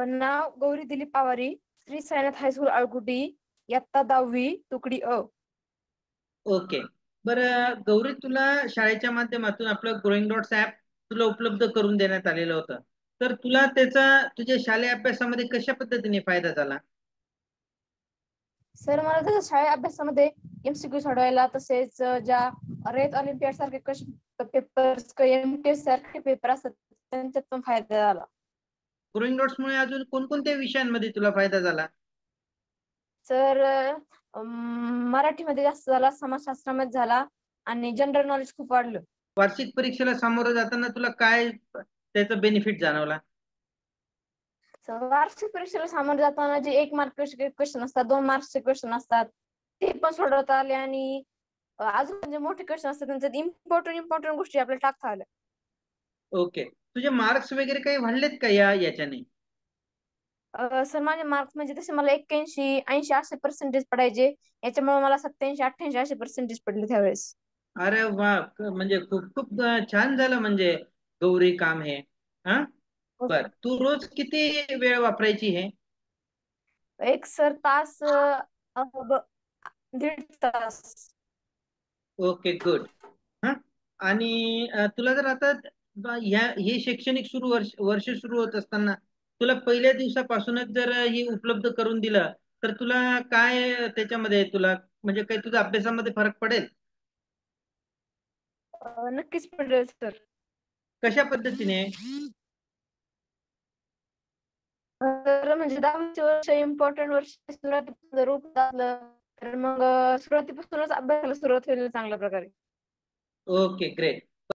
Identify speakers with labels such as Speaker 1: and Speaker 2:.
Speaker 1: नाव Gauri Dilip Pawari, Shri Sainath high school Alkuti, इयत्ता 10वी, तुकडी अ.
Speaker 2: ओके. बरं गौरी, तुला शाळेच्या माध्यमातून आपलं ग्रोइंग डॉट्स ऍप तुला उपलब्ध करून देण्यात आलेलं होतं. तर तुला त्याचा तुझ्या शालेय अभ्यासामध्ये कशा पद्धतीने फायदा झाला?
Speaker 1: सर मला तसं शाळेत अभ्यासामध्ये MCQ सोडवायला, तसेच ज्या रेत ऑलिम्पियाड सारखे पेपर्स, MTS सारखे पेपर असतात त्यांच्यात पण फायदा झाला.
Speaker 2: ग्रोइंग डॉट्समुळे अजून कोणकोणत्या विषयांमध्ये तुला फायदा झाला?
Speaker 1: सर मराठीमध्ये जास्त झाला, समाजशास्त्रामध्ये झाला आणि जनरल नॉलेज खूप वाढलं.
Speaker 2: वार्षिक परीक्षेला सामोरं जाताना तुला काय त्याचा बेनिफिट जाणवला?
Speaker 1: वार्षिक परीक्षेला सामोरं जाताना जे 1 मार्कचे क्वेश्चन असतात, 2 मार्क्सचे क्वेश्चन असतात, ते पण सोडवता आले आणि अजून जे मोठे क्वेश्चन असतात त्यांच्यात इम्पॉर्टंट गोष्टी आपल्याला टाकता आल्या.
Speaker 2: ओके. तुझे मार्क्स वगैरे काही वाढलेत का याच्याने?
Speaker 1: सर माझे मार्क्स म्हणजे तसे मला 81, 80 असे पर्सेंटेज पडायचे, याच्यामुळे मला 87, 88 असे पर्सेंटेज पडले त्यावेळेस.
Speaker 2: अरे वा, म्हणजे खूप खूप छान झालं म्हणजे गौरी काम हे. हा,
Speaker 1: हो
Speaker 2: बर.
Speaker 1: सर.
Speaker 2: तू रोज किती वेळ वापरायची हे?
Speaker 1: एक सर तास 1.5 तास.
Speaker 2: Okay, good. हा, आणि तुला जर आता हे शैक्षणिक वर्ष सुरू होत असताना तुला पहिल्या दिवसापासूनच जर ही उपलब्ध करून दिलं, तर तुला काय त्याच्यामध्ये तुला म्हणजे काही तुझ्या अभ्यासामध्ये फरक पडेल?
Speaker 1: नक्कीच पडेल सर.
Speaker 2: कशा पद्धतीने?
Speaker 1: तर म्हणजे 10वीचे वर्ष इम्पॉर्टंट वर्ष सुरुवातीपासून जर होत असलं तर मग सुरुवातीपासूनच अभ्यासाला सुरुवात होईल चांगल्या प्रकारे.
Speaker 2: Okay, great.